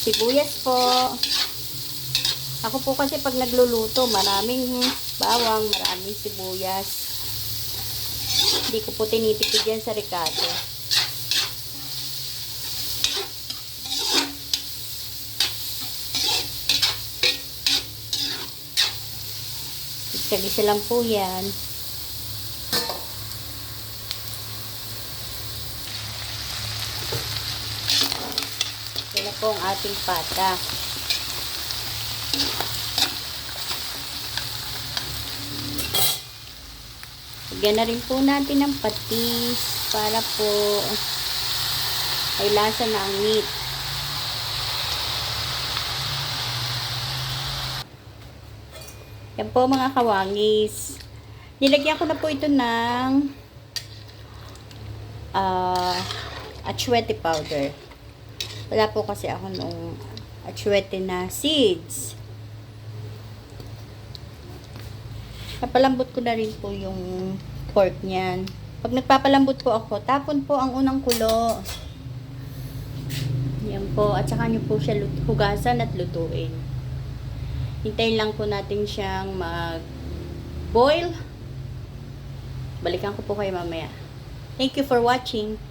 Sibuyas po. Ako po kasi pag nagluluto, maraming bawang, maraming sibuyas. Hindi ko po tinitipid yan sa ricado. Isa-isa lang po yan. Yan na po ang ating pata. Lagyan na rin po natin ng patis para po ay lasa na ang meat. Yan po mga kawangis. Nilagyan ko na po ito ng atsuete powder. Wala po kasi ako nung atsuete na seeds. Napalambot ko na rin po yung pork niyan. Pag nagpapalambot po ako, tapon po ang unang kulo. Yan po. At saka nyo po siya hugasan at lutuin. Hintayin lang po natin siyang mag-boil. Balikan ko po kayo mamaya. Thank you for watching.